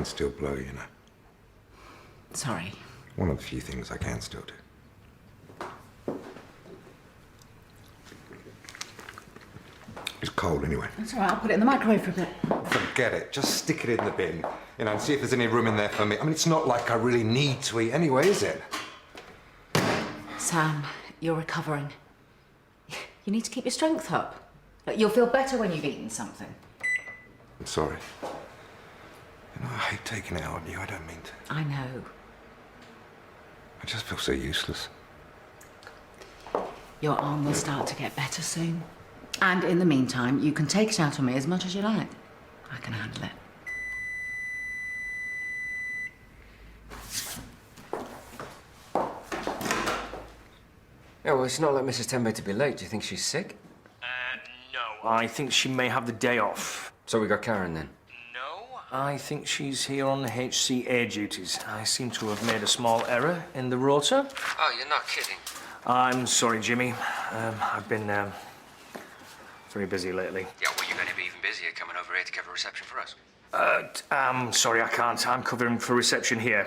can still blow, you know. Sorry. One of the few things I can still do. It's cold anyway. That's all right, I'll put it in the microwave for a bit. Forget it. Just stick it in the bin, you know, and see if there's any room in there for me. I mean, it's not like I really need to eat anyway, is it? Sam, you're recovering. You need to keep your strength up. You'll feel better when you've eaten something. I'm sorry. You know, I hate taking it out on you. I don't mean to. I know. I just feel so useless. Your arm will start to get better soon. And in the meantime, you can take it out on me as much as you like. I can handle it. Yeah, well, it's not like Mrs. Tembe to be late. Do you think she's sick? No. I think she may have the day off. So we got Karen then? No, I think she's here on HCA duties. I seem to have made a small error in the rota. Oh, you're not kidding. I'm sorry, Jimmy. I've been very busy lately. Yeah, well, you're going to be even busier coming over here to cover reception for us. I'm sorry, I can't. I'm covering for reception here.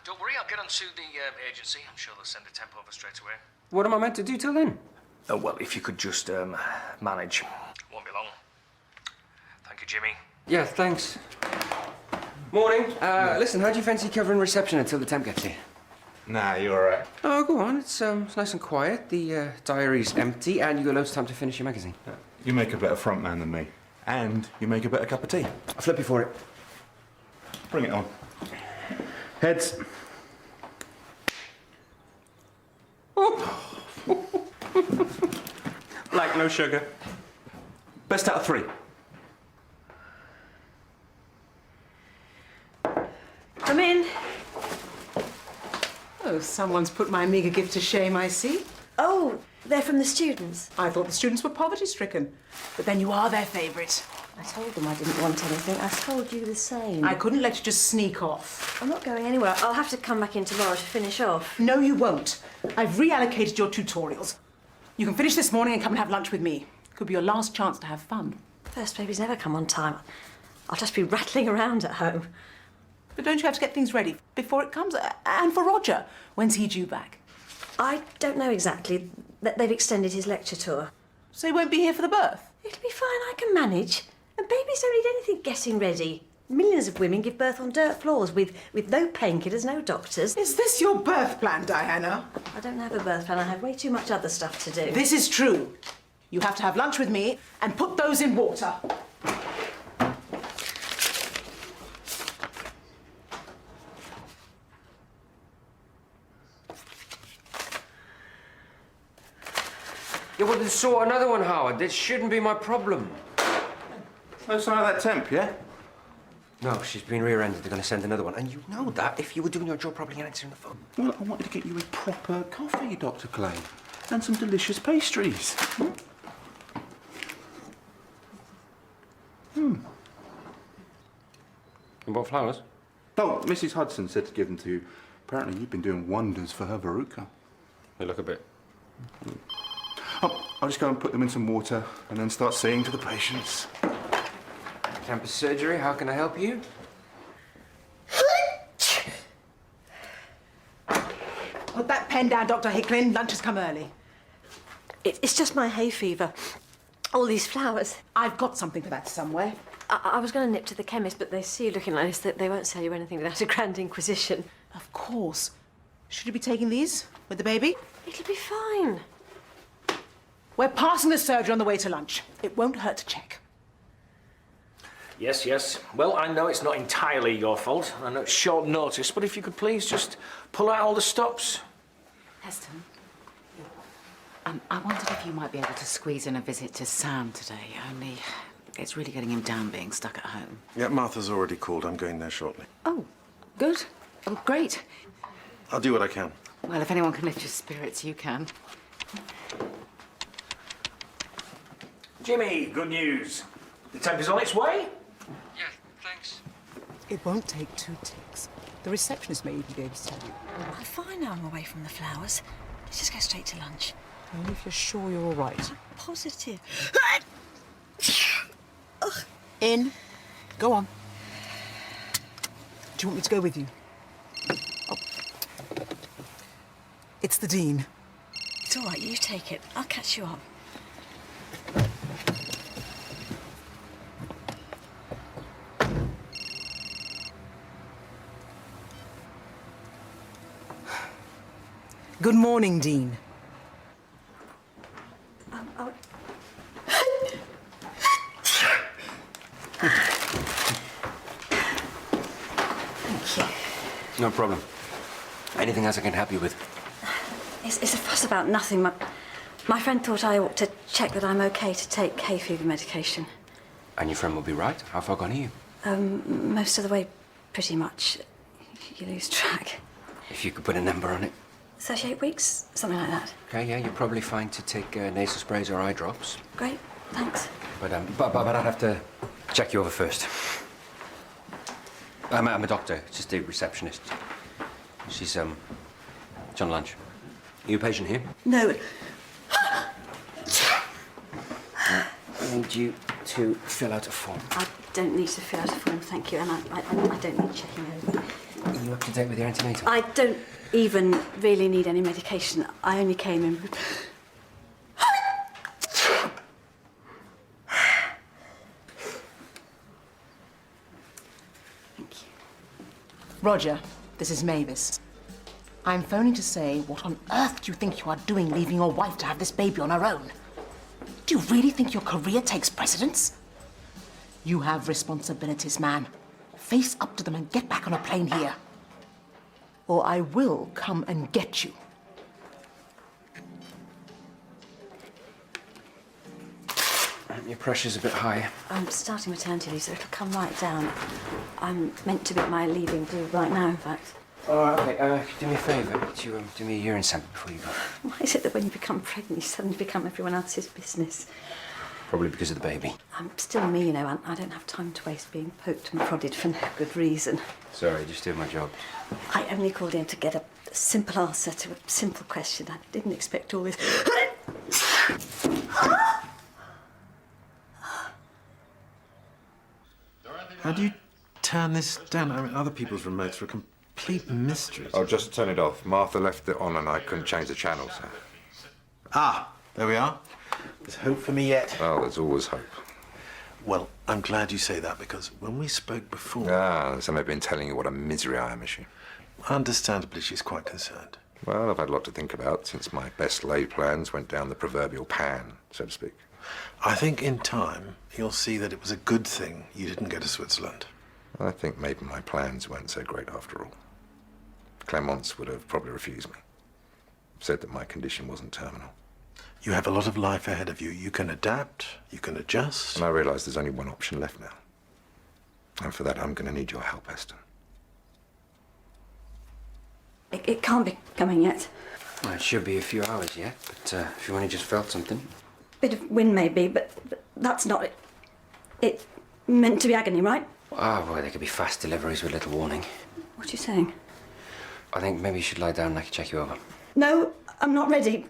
Don't worry, I'll get onto the agency. I'm sure they'll send a temp over straight away. What am I meant to do till then? Oh, well, if you could just manage. Won't be long. Thank you, Jimmy. Yeah, thanks. Morning. Listen, how do you fancy covering reception until the temp gets here? Nah, you're all right. Oh, go on. It's nice and quiet. The diary's empty, and you got loads of time to finish your magazine. You make a better front man than me. And you make a better cup of tea. I'll flip you for it. Bring it on. Heads. Black, no sugar. Best out of 3. Come in. Oh, someone's put my meagre gift to shame, I see. Oh, they're from the students. I thought the students were poverty-stricken. But then you are their favourite. I told them I didn't want anything. I told you the same. I couldn't let you just sneak off. I'm not going anywhere. I'll have to come back in tomorrow to finish off. No, you won't. I've reallocated your tutorials. You can finish this morning and come and have lunch with me. Could be your last chance to have fun. First babies never come on time. I'll just be rattling around at home. But don't you have to get things ready before it comes? And for Roger, when's he due back? I don't know exactly. They've extended his lecture tour. So he won't be here for the birth? It'll be fine. I can manage. And babies don't need anything getting ready. Millions of women give birth on dirt floors with no painkillers, no doctors. Is this your birth plan, Diana? I don't have a birth plan. I have way too much other stuff to do. This is true. You have to have lunch with me and put those in water. Yeah, well, then sort another one, Howard. This shouldn't be my problem. No sign of that temp, yeah? No, she's been rear-ended. They're going to send another one. And you know that if you were doing your job properly and answering the phone. Well, I wanted to get you a proper coffee, Dr. Clay. And some delicious pastries. You bought flowers? Oh, Mrs. Hudson said to give them to you. Apparently you've been doing wonders for her verruca. They look a bit. Oh, I'll just go and put them in some water and then start seeing to the patients. Campus surgery, how can I help you? Put that pen down, Dr. Hicklin. Lunch has come early. It's just my hay fever. All these flowers. I've got something for that somewhere. I was going to nip to the chemist, but they see you looking like this that they won't sell you anything without a grand inquisition. Of course. Should you be taking these with the baby? It'll be fine. We're passing the surgery on the way to lunch. It won't hurt to check. Yes, yes. Well, I know it's not entirely your fault. I know it's short notice, but if you could please just pull out all the stops. Heston, I wondered if you might be able to squeeze in a visit to Sam today, only it's really getting him down being stuck at home. Yeah, Martha's already called. I'm going there shortly. Oh, good. Oh, great. I'll do what I can. Well, if anyone can lift your spirits, you can. Jimmy, good news. The temp is on its way. Yeah, thanks. It won't take 2 ticks. The receptionist may even be able to tell you. I'm fine now I'm away from the flowers. Let's just go straight to lunch. Only if you're sure you're all right. Positive. In. Go on. Do you want me to go with you? Oh. It's the Dean. It's all right, you take it. I'll catch you up. Good morning, Dean. Oh. Thank you. No problem. Anything else I can help you with? It's a fuss about nothing. My friend thought I ought to check that I'm okay to take hay fever medication. And your friend will be right. How far gone are you? Most of the way, pretty much. You lose track. If you could put a number on it. 38 weeks, something like that. Okay, yeah, you're probably fine to take nasal sprays or eye drops. Great, thanks. But I'd have to check you over first. I'm a doctor, just a receptionist. She's on lunch. Are you a patient here? No. I need you to fill out a form. I don't need to fill out a form, thank you, and I don't need checking over. Are you up to date with your antenatal? I don't even really need any medication. I only came in... Thank you. Roger, this is Mavis. I'm phoning to say, what on earth do you think you are doing leaving your wife to have this baby on her own? Do you really think your career takes precedence? You have responsibilities, man. Face up to them and get back on a plane here. Or I will come and get you. Your pressure's a bit high. I'm starting maternity leave, so it'll come right down. I'm meant to be at my leaving do right now, in fact. Oh, okay. Do me a favour. Could you do me a urine sample before you go? Why is it that when you become pregnant, you suddenly become everyone else's business? Probably because of the baby. I'm still me, you know, and I don't have time to waste being poked and prodded for no good reason. Sorry, just doing my job. I only called in to get a simple answer to a simple question. I didn't expect all this. How do you turn this down? I mean, other people's remotes are a complete mystery. I'll just turn it off. Martha left it on and I couldn't change the channel, so... Ah, there we are. There's hope for me yet. Well, there's always hope. Well, I'm glad you say that because when we spoke before... Ah, so I've been telling you what a misery I am, is she? Understandably, she's quite concerned. Well, I've had a lot to think about since my best laid plans went down the proverbial pan, so to speak. I think in time, you'll see that it was a good thing you didn't go to Switzerland. I think maybe my plans weren't so great after all. Clemence would have probably refused me. Said that my condition wasn't terminal. You have a lot of life ahead of you. You can adapt, you can adjust. And I realise there's only one option left now. And for that, I'm going to need your help, Esther. It can't be coming yet. Well, it should be a few hours yet, but if you only just felt something. Bit of wind maybe, but that's not it. It's meant to be agony, right? Ah, well, there could be fast deliveries with little warning. What are you saying? I think maybe you should lie down and I can check you over. No, I'm not ready.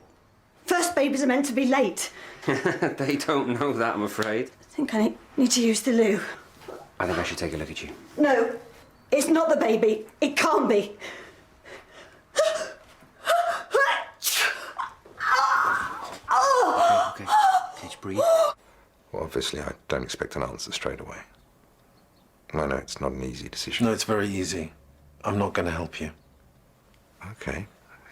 First babies are meant to be late. They don't know that, I'm afraid. I think I need to use the loo. I think I should take a look at you. No, it's not the baby. It can't be. Okay. Just breathe. Well, obviously, I don't expect an answer straight away. I know it's not an easy decision. No, it's very easy. I'm not going to help you. Okay.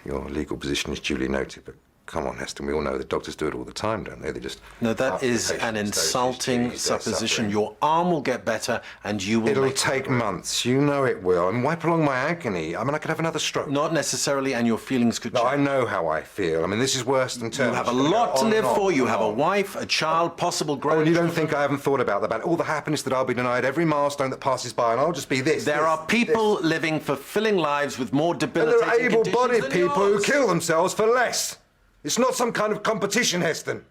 Your legal position is duly noted, but come on, Heston, we all know that doctors do it all the time, don't they? They just... No, that after is the an patient insulting doses, they're supposition. suffering. Your arm will get better and you will It'll make take months. You know it will. And why prolong my agony? I mean, I could have another stroke. Not necessarily, and your feelings could No, change. I know how I feel. I mean, this is worse than You terminal. have a It's gonna lot go to on live and for. on You and have a on. wife, a child, possible Oh, and grandchildren. you don't think I haven't thought about that? All the happiness that I'll be denied, every milestone that passes by, and I'll just be this. There this, are people this. living fulfilling lives with more And debilitating there are able-bodied conditions than people who yours. kill themselves for less. It's not some kind of competition, Heston.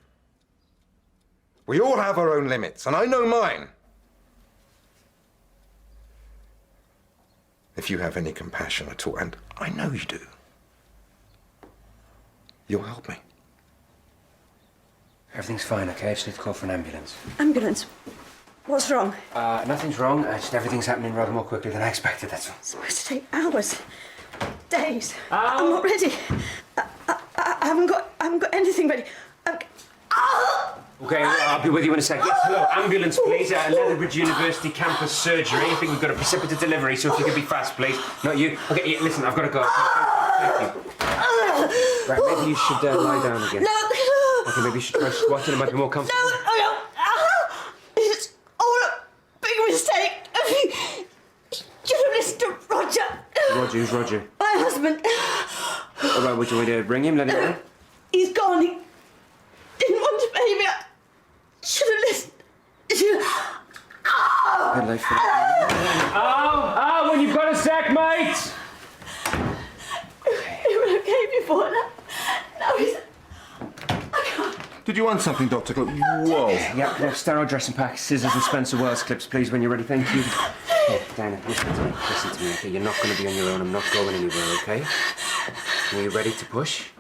We all have our own limits, and I know mine. If you have any compassion at all, and I know you do, you'll help me. Everything's fine, okay? I just need to call for an ambulance. Ambulance. What's wrong? Nothing's wrong. Just everything's happening rather more quickly than I expected, that's all. It's supposed to take hours, days. I'm not ready. I haven't got anything ready. Okay, I'll be with you in a sec. Yes, hello, ambulance, please. Lethbridge University campus surgery. I think we've got a precipitate delivery, so if you could be fast, please. Not you. Okay, yeah, listen, I've got to go. Thank you. Right, maybe you should lie down again. No. Okay, maybe you should try squatting. It might be more comfortable. No. It's all a big mistake. You should have listened to Roger. Roger, who's Roger? My husband. All right, would you want me to ring him, let him know? He's gone. He didn't want a baby. I should have listened. Good life for when you've got a sec, mate! He was okay before that. Now he's... I can't. Did you want something, Dr. Club? Whoa. Yeah, sterile dressing pack, scissors and Spencer Wells clips, please, when you're ready. Thank you. Hey, Diana, listen to me. Listen to me, okay? You're not going to be on your own. I'm not going anywhere, okay? Are you ready to push?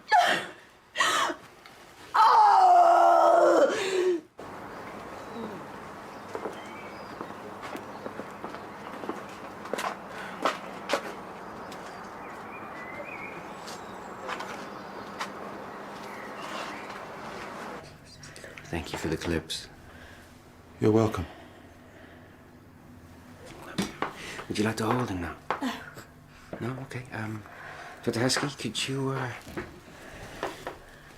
Thank you for the clips. You're welcome. Would you like to hold him now? No. No? Okay. Dr. Heskey, could you,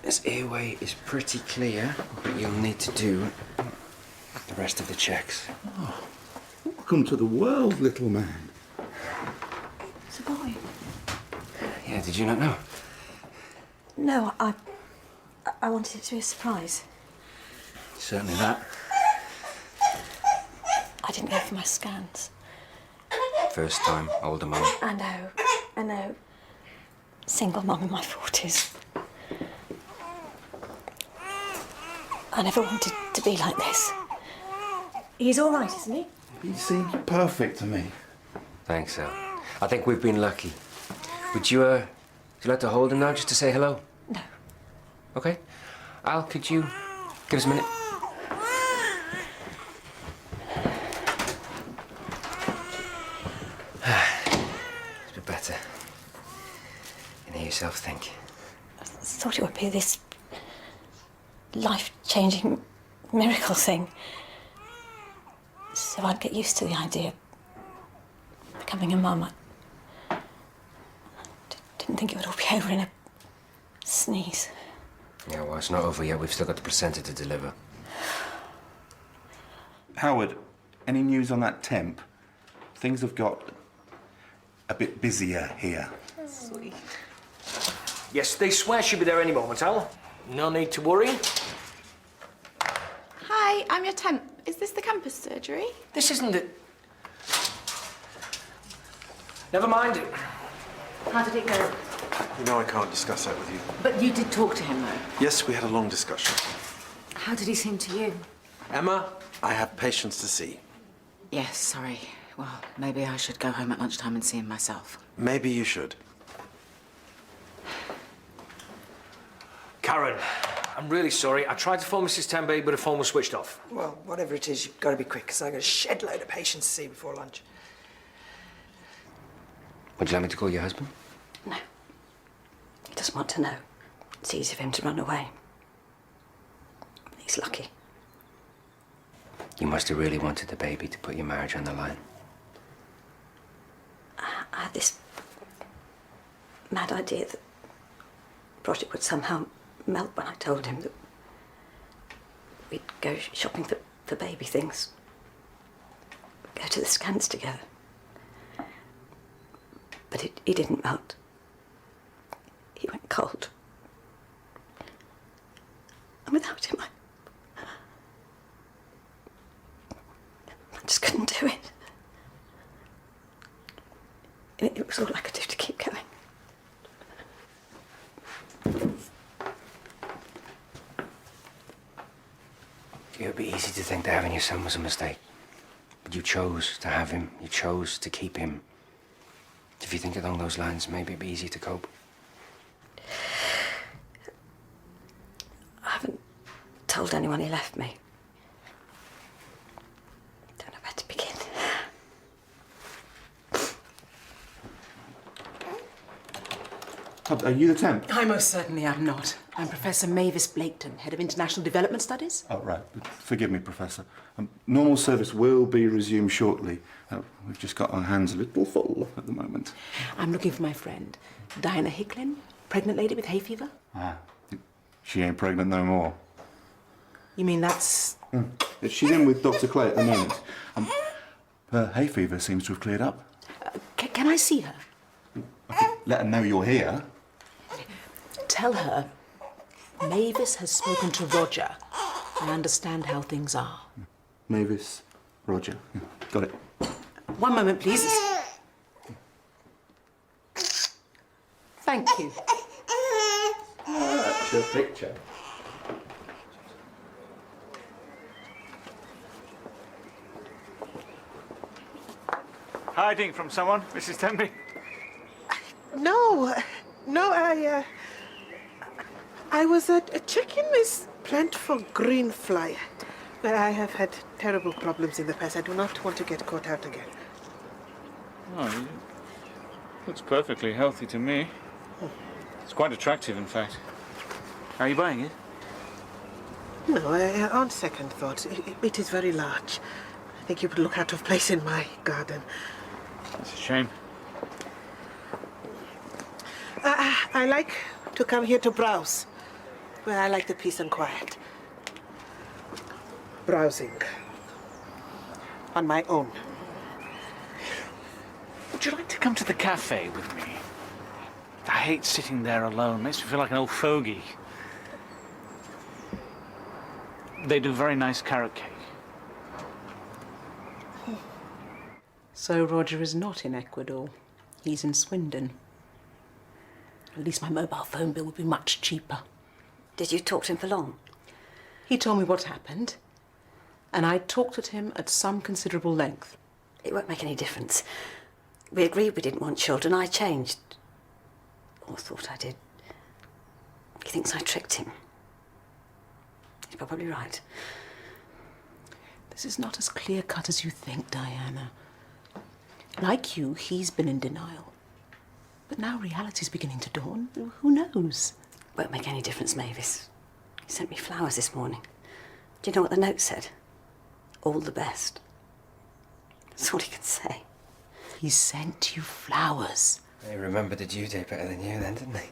This airway is pretty clear, but you'll need to do the rest of the checks. Welcome to the world, little man. It's a boy. Yeah, did you not know? No, I wanted it to be a surprise. Certainly that. I didn't go for my scans. First time, older mum. I know. Single mum in my 40s. I never wanted to be like this. He's all right, isn't he? He seems perfect to me. Thanks, Al. I think we've been lucky. Would you like to hold him now just to say hello? No. Okay. Al, could you give us a minute? It's a bit better. You can hear yourself think. I thought it would be this life-changing miracle thing. So I'd get used to the idea of becoming a mum. I didn't think it would all be over in a sneeze. Yeah, well, it's not over yet. We've still got the placenta to deliver. Howard, any news on that temp? Things have got a bit busier here. Sweet. Yes, they swear she'll be there any moment, Al. No need to worry. Hi, I'm your temp. Is this the campus surgery? This isn't it. Never mind. How did it go? You know I can't discuss that with you. But you did talk to him, though. Yes, we had a long discussion. How did he seem to you? Emma, I have patients to see. Yes, sorry. Well, maybe I should go home at lunchtime and see him myself. Maybe you should. Karen, I'm really sorry. I tried to phone Mrs. Tenby, but her phone was switched off. Well, whatever it is, you've got to be quick, because I've got a shed load of patients to see before lunch. Would you like me to call your husband? No. He doesn't want to know. It's easy for him to run away. He's lucky. You must have really wanted the baby to put your marriage on the line. I had this mad idea that Project would somehow melt when I told him that we'd go shopping for baby things. Go to the scans together. But he didn't melt. He went cold. And without him, I just couldn't do it. It was all I could do to keep going. It would be easy to think that having your son was a mistake. But you chose to have him. You chose to keep him. If you think along those lines, maybe it'd be easy to cope. I haven't told anyone he left me. Are you the temp? I most certainly am not. I'm Professor Mavis Blaketon, Head of International Development Studies. Oh, right. Forgive me, Professor. Normal service will be resumed shortly. We've just got our hands a little full at the moment. I'm looking for my friend, Diana Hicklin, pregnant lady with hay fever. Ah, she ain't pregnant no more. You mean that's... She's in with Dr. Clay at the moment. Her hay fever seems to have cleared up. Can I see her? Let her know you're here. Tell her Mavis has spoken to Roger. I understand how things are. Mavis, Roger. Got it. One moment, please. Thank you. That's your picture. Hiding from someone, Mrs. Tenby? No, I was checking Miss Plentiful Greenfly, where I have had terrible problems in the past. I do not want to get caught out again. Oh, it looks perfectly healthy to me. It's quite attractive, in fact. Are you buying it? No, on second thoughts, it is very large. I think you would look out of place in my garden. That's a shame. I like to come here to browse, where I like the peace and quiet. Browsing. On my own. Would you like to come to the cafe with me? I hate sitting there alone. Makes me feel like an old fogey. They do very nice carrot cake. So Roger is not in Ecuador. He's in Swindon. At least my mobile phone bill would be much cheaper. Did you talk to him for long? He told me what happened, and I talked at him at some considerable length. It won't make any difference. We agreed we didn't want children. I changed. Or thought I did. He thinks I tricked him. He's probably right. This is not as clear-cut as you think, Diana. Like you, he's been in denial. But now reality's beginning to dawn. Who knows? Won't make any difference, Mavis. He sent me flowers this morning. Do you know what the note said? All the best. That's all he can say. He sent you flowers. They remembered the due date better than you then, didn't they?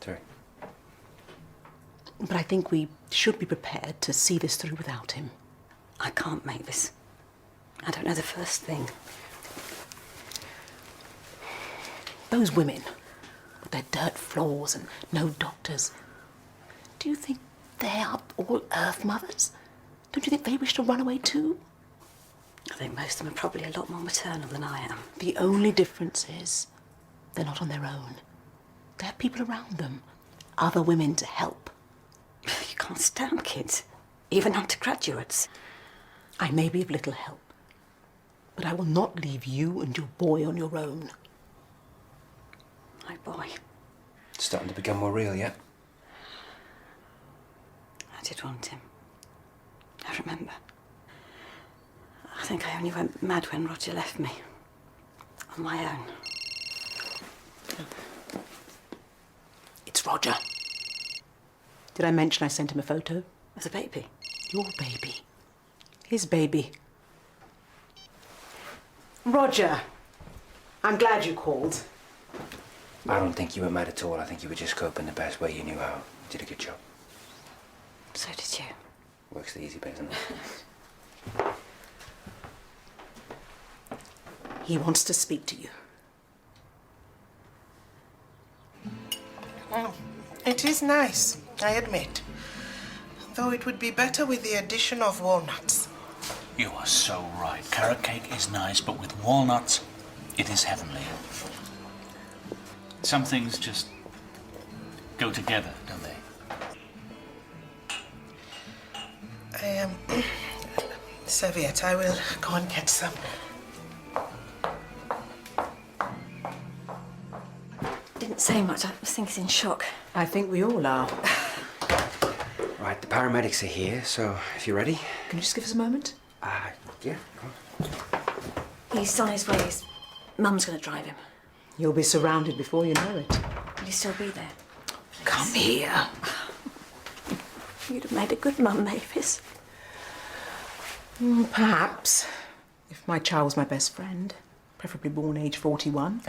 Sorry. But I think we should be prepared to see this through without him. I can't, Mavis. I don't know the first thing. Those women, with their dirt floors and no doctors, do you think they are all Earth mothers? Don't you think they wish to run away too? I think most of them are probably a lot more maternal than I am. The only difference is they're not on their own. They have people around them, other women to help. You can't stand kids, even undergraduates. I may be of little help, but I will not leave you and your boy on your own. My boy. It's starting to become more real yet? I did want him. I remember. I think I only went mad when Roger left me. On my own. It's Roger. Did I mention I sent him a photo? Of the baby? Your baby. His baby. Roger, I'm glad you called. I don't think you were mad at all. I think you were just coping the best way you knew how. You did a good job. So did you. Works the easy bit, doesn't it? He wants to speak to you. It is nice, I admit. Though it would be better with the addition of walnuts. You are so right. Carrot cake is nice, but with walnuts, it is heavenly. Some things just go together, don't they? Serviette, I will go and get some. Didn't say much. I think he's in shock. I think we all are. Right, the paramedics are here, so if you're ready. Can you just give us a moment? Yeah, come on. He's on his way. His mum's going to drive him. You'll be surrounded before you know it. Will you still be there? Come here. You'd have made a good mum, Mavis. Perhaps. If my child was my best friend, preferably born age 41.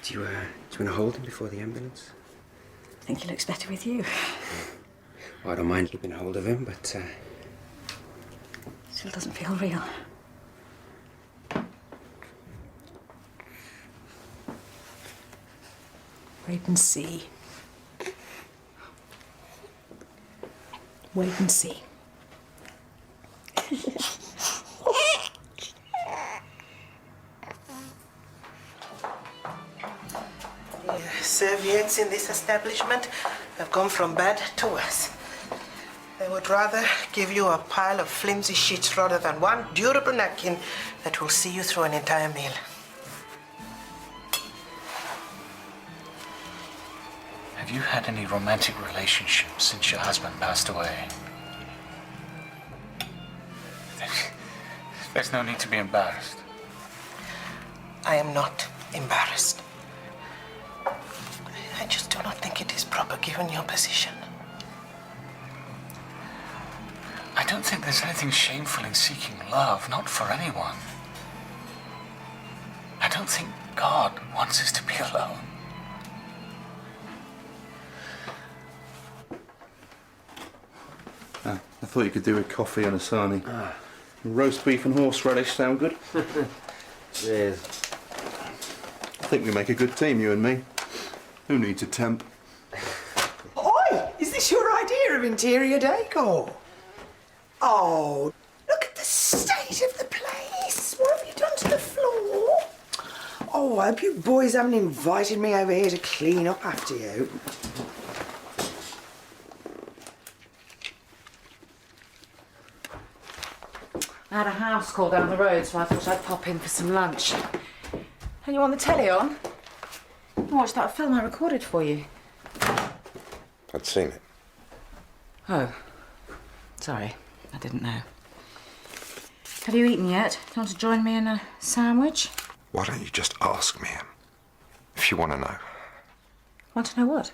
Do you want to hold him before the ambulance? I think he looks better with you. Well, I don't mind keeping hold of him, but Still doesn't feel real. Wait and see. Wait and see. Serviettes in this establishment have gone from bad to worse. They would rather give you a pile of flimsy sheets rather than one durable napkin that will see you through an entire meal. Have you had any romantic relationships since your husband passed away? There's no need to be embarrassed. I am not embarrassed. I just do not think it is proper given your position. I don't think there's anything shameful in seeking love, not for anyone. I don't think God wants us to be alone. I thought you could do with coffee and a sarnie. Roast beef and horseradish sound good? yes. I think we make a good team, you and me. Who needs a temp? Oi! Is this your idea of interior decor? Oh, look at the state of the place. What have you done to the floor? Oh, I hope you boys haven't invited me over here to clean up after you. I had a house call down the road, so I thought I'd pop in for some lunch. And you want the telly on? Watch that film I recorded for you. I'd seen it. Oh. Sorry, I didn't know. Have you eaten yet? Do you want to join me in a sandwich? Why don't you just ask me, if you want to know? Want to know what?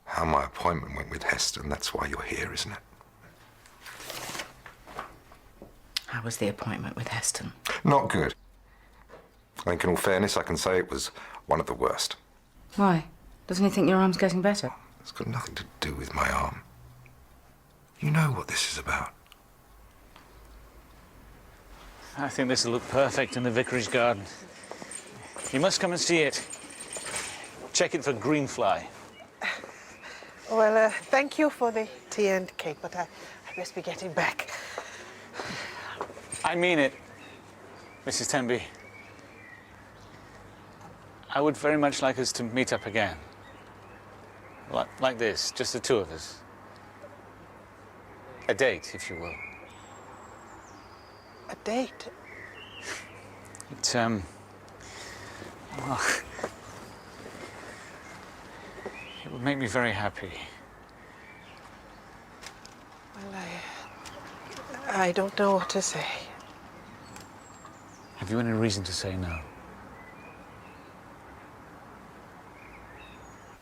How my appointment went with Heston. That's why you're here, isn't it? How was the appointment with Heston? Not good. I think in all fairness, I can say it was one of the worst. Why? Doesn't he think your arm's getting better? It's got nothing to do with my arm. You know what this is about. I think this will look perfect in the vicarage garden. You must come and see it. Check it for green fly. Well, thank you for the tea and cake, but I best be getting back. I mean it, Mrs. Tenby. I would very much like us to meet up again. Like this, just the two of us. A date, if you will. A date? Well, it would make me very happy. Well, I don't know what to say. Have you any reason to say no?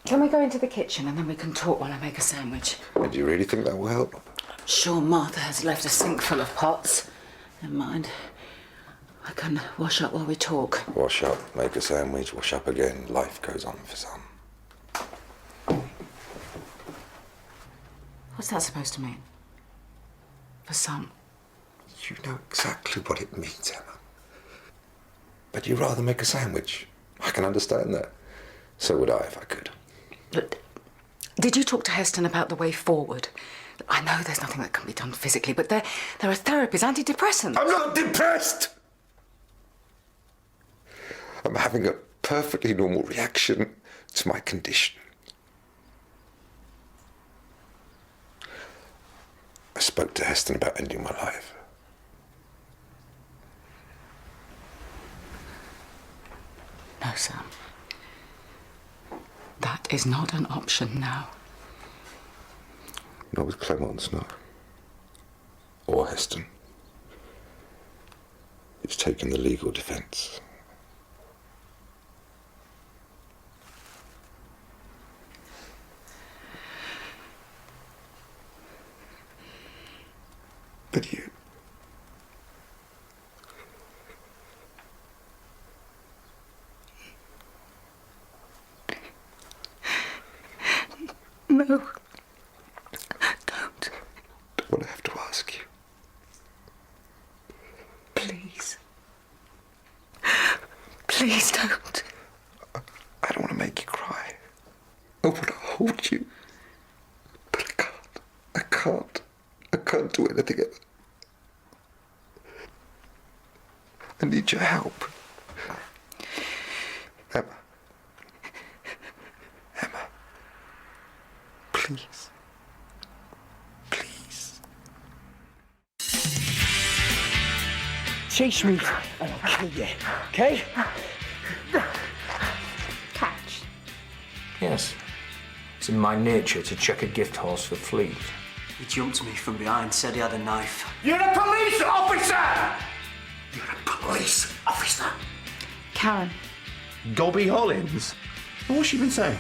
Can we go into the kitchen and then we can talk while I make a sandwich? Do you really think that will help? I'm sure Martha has left a sink full of pots. Never mind. I can wash up while we talk. Wash up, make a sandwich, wash up again. Life goes on for some. What's that supposed to mean? For some? You know exactly what it means, Emma. But you'd rather make a sandwich. I can understand that. So would I if I could. Look, did you talk to Heston about the way forward? I know there's nothing that can be done physically, but there are therapies, antidepressants. I'm not depressed! I'm having a perfectly normal reaction to my condition. I spoke to Heston about ending my life. No, Sam. That is not an option now. Not with Clemence, no. Or Heston. It's taken the legal defence. But you... No. Don't. Don't want to have to ask you. Please. Please don't. I don't want to make you cry. I want to hold you. But I can't. I can't. I can't do anything else. I need your help. Emma. Emma. Please. Please. Chase me and I'll kill you, okay? Catch. Yes. It's in my nature to check a gift horse for fleas. He jumped me from behind, said he had a knife. You're a police officer! You're a police officer. Karen. Gobby Hollins? What's she been saying?